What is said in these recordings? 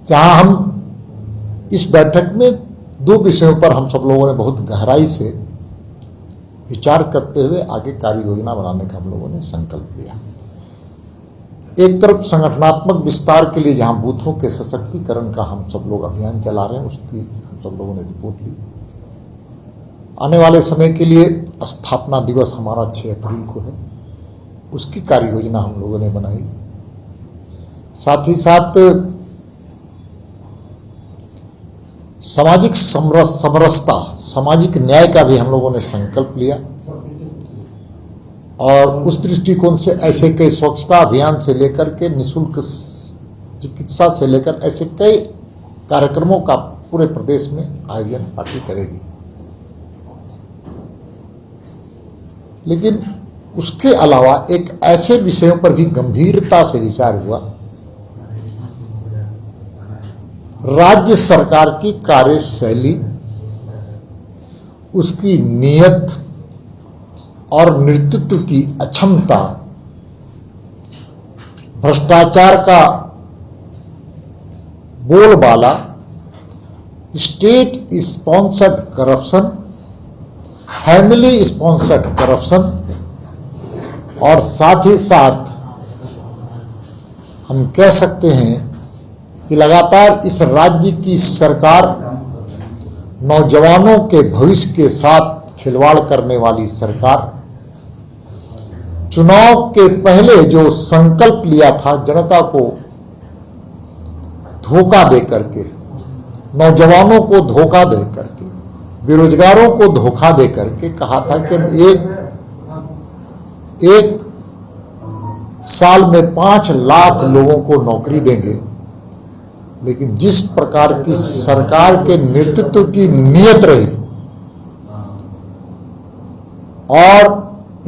जहां हम इस बैठक में दो विषयों पर हम सब लोगों ने बहुत गहराई से विचार करते हुए आगे कार्य योजना बनाने का हम लोगों ने संकल्प लिया। एक तरफ संगठनात्मक विस्तार के लिए जहां बूथों के सशक्तिकरण का हम सब लोग अभियान चला रहे हैं, उसकी हम सब लोगों ने रिपोर्ट ली। आने वाले समय के लिए स्थापना दिवस हमारा 6 अप्रैल को है, उसकी कार्य योजना हम लोगों ने बनाई। साथ ही साथ सामाजिक समरसता, सामाजिक न्याय का भी हम लोगों ने संकल्प लिया और उस दृष्टिकोण से ऐसे कई स्वच्छता अभियान से लेकर के निःशुल्क चिकित्सा से लेकर ऐसे कई कार्यक्रमों का पूरे प्रदेश में आयोजन पार्टी करेगी। लेकिन उसके अलावा एक ऐसे विषयों पर भी गंभीरता से विचार हुआ, राज्य सरकार की कार्यशैली, उसकी नीयत और नेतृत्व की अक्षमता, भ्रष्टाचार का बोलबाला, state sponsored corruption, family sponsored corruption और साथ ही साथ हम कह सकते हैं कि लगातार इस राज्य की सरकार नौजवानों के भविष्य के साथ खिलवाड़ करने वाली सरकार, चुनाव के पहले जो संकल्प लिया था जनता को धोखा दे करके, नौजवानों को धोखा दे करके, बेरोजगारों को धोखा दे करके कहा था कि एक साल में 5 लाख लोगों को नौकरी देंगे। लेकिन जिस प्रकार की सरकार के नेतृत्व की नीयत रही और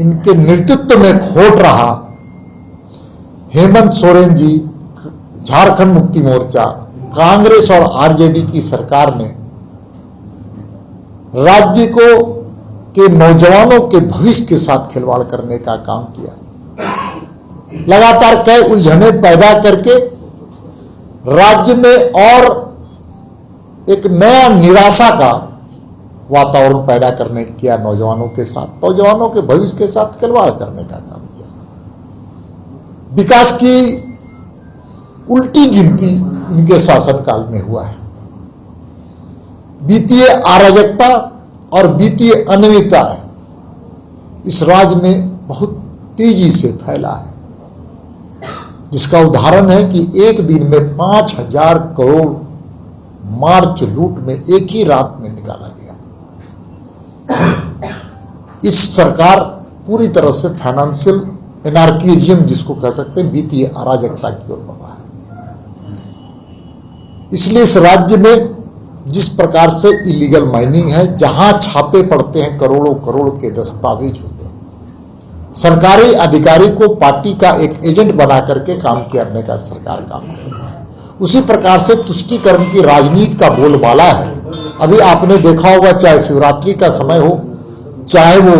इनके नेतृत्व में खोट रहा, हेमंत सोरेन जी, झारखंड मुक्ति मोर्चा, कांग्रेस और आरजेडी की सरकार ने राज्य को के नौजवानों के भविष्य के साथ खिलवाड़ करने का काम किया। लगातार कई उलझने पैदा करके राज्य में और एक नया निराशा का वातावरण पैदा करने किया, नौजवानों के साथ, नौजवानों के भविष्य के साथ खिलवाड़ करने का काम किया। विकास की उल्टी गिनती इनके शासनकाल में हुआ है। वित्तीय अराजकता और वित्तीय अनियमितता इस राज्य में बहुत तेजी से फैला है, जिसका उदाहरण है कि एक दिन में 5,000 करोड़ मार्च लूट में एक ही रात में निकाला गया। इस सरकार पूरी तरह से फाइनेंशियल एनार्किज्म, जिसको कह सकते हैं, वित्तीय अराजकता की ओर बढ़ रहा है। इसलिए इस राज्य में जिस प्रकार से इलीगल माइनिंग है, जहां छापे पड़ते हैं, करोड़ों करोड़ के दस्तावेज होते हैं, सरकारी अधिकारी को पार्टी का एक एजेंट बना करके काम करने का सरकार काम कर रही है। उसी प्रकार से तुष्टीकरण की राजनीति का बोलबाला है। अभी आपने देखा होगा, चाहे शिवरात्रि का समय हो, चाहे वो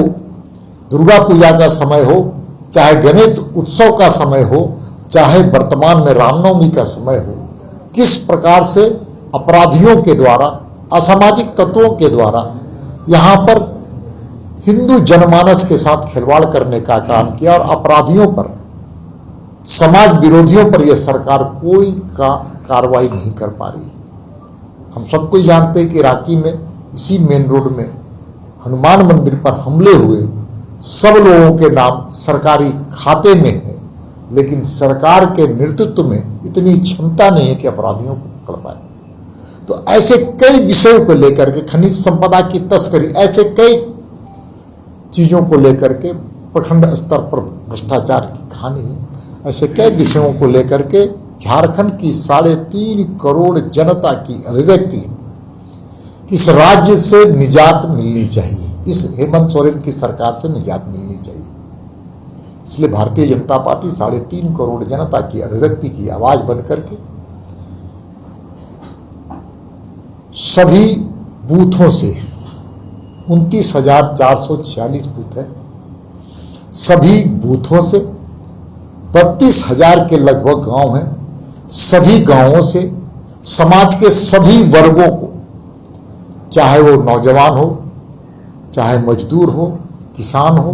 दुर्गा पूजा का समय हो, चाहे गणेश उत्सव का समय हो, चाहे वर्तमान में रामनवमी का समय हो, किस प्रकार से अपराधियों के द्वारा, असामाजिक तत्वों के द्वारा यहाँ पर हिंदू जनमानस के साथ खिलवाड़ करने का काम किया और अपराधियों पर, समाज विरोधियों पर यह सरकार कोई कार्रवाई नहीं कर पा रही है। हम सबको जानते हैं कि रांची में इसी मेन रोड में हनुमान मंदिर पर हमले हुए सब लोगों के नाम सरकारी खाते में है, लेकिन सरकार के नेतृत्व में इतनी क्षमता नहीं है कि अपराधियों को पकड़ पाए। तो ऐसे कई विषयों को लेकर के, खनिज संपदा की तस्करी, ऐसे कई चीजों को लेकर के, प्रखंड स्तर पर भ्रष्टाचार की कहानी है, ऐसे कई विषयों को लेकर के झारखंड की 3.5 करोड़ जनता की अभिव्यक्ति, इस राज्य से निजात मिलनी चाहिए, इस हेमंत सोरेन की सरकार से निजात मिलनी चाहिए। इसलिए भारतीय जनता पार्टी 3.5 करोड़ जनता की अभिव्यक्ति की आवाज बनकर के सभी बूथों से, 29,446 बूथ है, सभी बूथों से 32,000 के लगभग गांव हैं, सभी गांवों से समाज के सभी वर्गों को, चाहे वो नौजवान हो, चाहे मजदूर हो, किसान हो,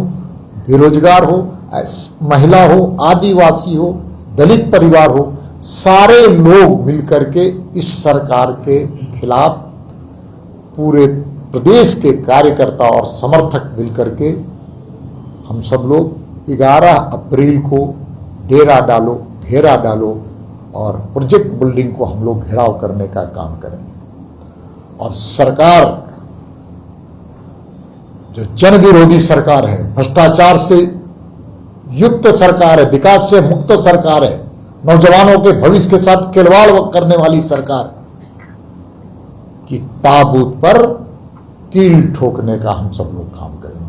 बेरोजगार हो, महिला हो, आदिवासी हो, दलित परिवार हो, सारे लोग मिलकर के इस सरकार के खिलाफ, पूरे प्रदेश के कार्यकर्ता और समर्थक मिलकर के हम सब लोग 11 अप्रैल को डेरा डालो, घेरा डालो और प्रोजेक्ट बिल्डिंग को हम लोग घेराव करने का काम करेंगे। और सरकार जो जन विरोधी सरकार है, भ्रष्टाचार से युक्त सरकार है, विकास से मुक्त सरकार है, नौजवानों के भविष्य के साथ खिलवाड़ करने वाली सरकार की ताबूत पर कील ठोकने का हम सब लोग काम करेंगे।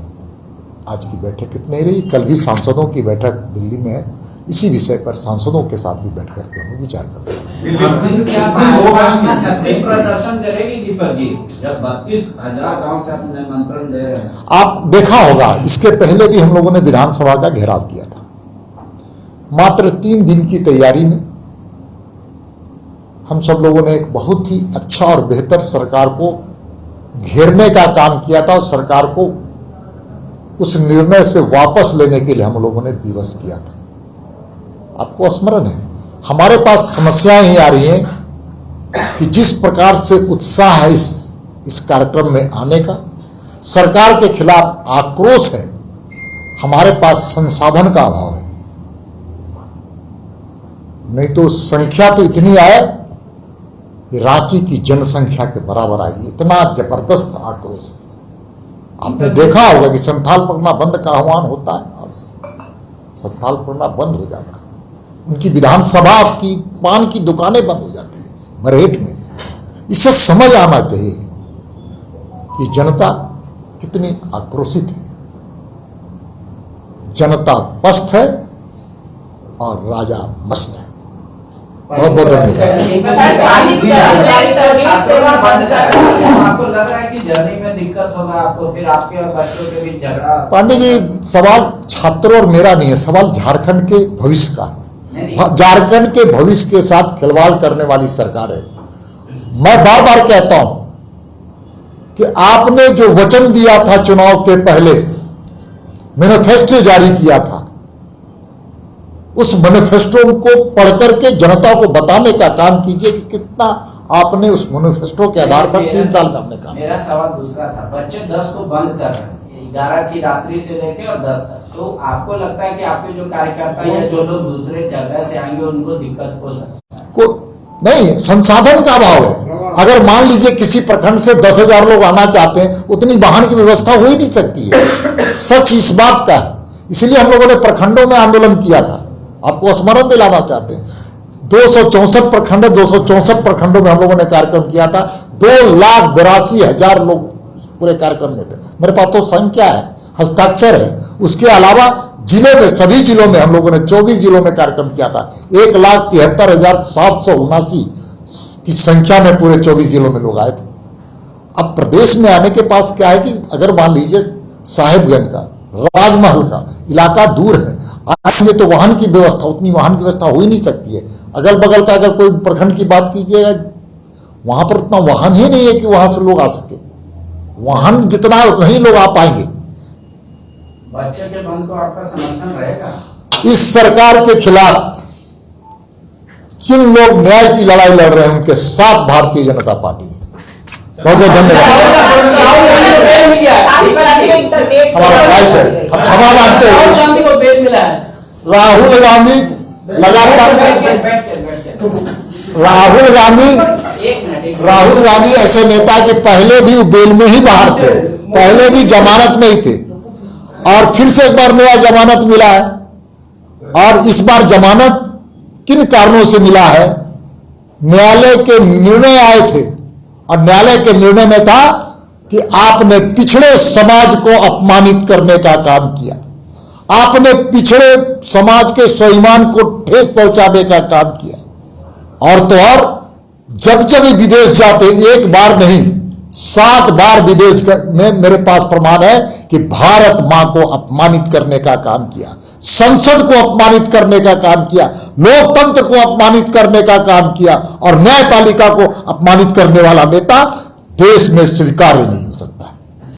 आज की बैठक कितनी रही, कल भी सांसदों की बैठक दिल्ली में है, इसी विषय पर सांसदों के साथ भी बैठ करके हम विचार करते हैं। प्रदर्शन करेगी दीपक जी, जब 32,000 गांव से अपने निमंत्रण दे रहे हैं। आप देखा होगा, इसके पहले भी हम लोगों ने विधानसभा का घेराव किया था। मात्र 3 दिन की तैयारी में हम सब लोगों ने एक बहुत ही अच्छा और बेहतर सरकार को घेरने का काम किया था और सरकार को उस निर्णय से वापस लेने के लिए हम लोगों ने दिवस किया था। आपको स्मरण है, हमारे पास समस्याएं ही आ रही हैं कि जिस प्रकार से उत्साह है इस कार्यक्रम में आने का, सरकार के खिलाफ आक्रोश है, हमारे पास संसाधन का अभाव है। नहीं तो संख्या तो इतनी आए कि रांची की जनसंख्या के बराबर आएगी, इतना जबरदस्त आक्रोश है। आपने देखा होगा कि संथाल परगना बंद का आह्वान होता है और संथाल परगना बंद हो जाता है, उनकी विधानसभा की पान की दुकानें बंद हो जाती है मरहेट में। इसे समझ आना चाहिए कि जनता कितनी आक्रोशित है, जनता पस्त है और राजा मस्त है। बहुत बहुत धन्यवाद। आपको लग रहा है कि जर्नी में दिक्कत होगा आपको, फिर आपके और बच्चों के बीच झगड़ा? पांडे जी, सवाल छात्रों और मेरा नहीं है, सवाल झारखंड के भविष्य का। झारखंड के भविष्य के साथ खिलवाड़ करने वाली सरकार है। मैं बार बार कहता हूं कि आपने जो वचन दिया था चुनाव के पहले, मैनिफेस्टो जारी किया था, उस मैनिफेस्टो को पढ़ करके जनता को बताने का काम कीजिए कि कितना आपने उस मैनिफेस्टो के आधार पर 3 साल में आपने काम। मेरा सवाल दूसरा था, बच्चे 10 को बंद कर रहे हैं, 11 की रात्रि से लेकर और 10 तक, तो आपको लगता है कि आपके जो कार्यकर्ता या जो लोग दूसरे जगह से आएंगे उनको दिक्कत हो सकती है? नहीं, संसाधन का अभाव है। अगर मान लीजिए किसी प्रखंड से 10,000 लोग आना चाहते हैं, उतनी वाहन की व्यवस्था हो ही नहीं सकती है। सच इस बात का है, इसलिए हम लोगों ने प्रखंडों में आंदोलन किया था। आपको स्मरण दिलाना चाहते हैं, 264 प्रखंड, 264 प्रखंडों में हम लोगों ने कार्यक्रम किया था। 2,82,000 लोग पूरे कार्यक्रम में थे। मेरे पास तो संख्या है, हस्ताक्षर है। उसके अलावा जिले में, सभी जिलों में हम लोगों ने 24 जिलों में कार्यक्रम किया था। 1,73,779 की संख्या में पूरे 24 जिलों में लोग आए थे। अब प्रदेश में आने के पास क्या है कि अगर मान लीजिए साहिबगंज का, राजमहल का इलाका दूर है, आएंगे तो वाहन की व्यवस्था, उतनी वाहन की व्यवस्था हो ही नहीं सकती है। अगल बगल का अगर कोई प्रखंड की बात कीजिएगा, वहां पर उतना वाहन ही नहीं है कि वहां से लोग आ सके। वाहन जितना नहीं लोग आ पाएंगे। बच्चे के बंद को आपका समर्थन रहेगा? इस सरकार के खिलाफ जिन लोग न्याय की लड़ाई लड़ रहे हैं उनके साथ भारतीय जनता पार्टी है। बहुत बहुत धन्यवाद। हमारा राइट है, हम क्षमा मांगते हैं। राहुल गांधी लगातार, राहुल गांधी ऐसे नेता के पहले भी बेल में ही बाहर थे, पहले भी जमानत में ही थे और फिर से एक बार नया जमानत मिला है। और इस बार जमानत किन कारणों से मिला है? न्यायालय के निर्णय आए थे और न्यायालय के निर्णय में था कि आपने पिछड़े समाज को अपमानित करने का काम किया, आपने पिछड़े समाज के स्वाभिमान को ठेस पहुंचाने का काम किया। और तो और जब जब विदेश जाते, एक बार नहीं 7 बार विदेश में मेरे पास प्रमाण है कि भारत मां को अपमानित करने का काम किया, संसद को अपमानित करने का काम किया, लोकतंत्र को अपमानित करने का काम किया और न्यायपालिका को अपमानित करने वाला नेता देश में स्वीकार्य नहीं।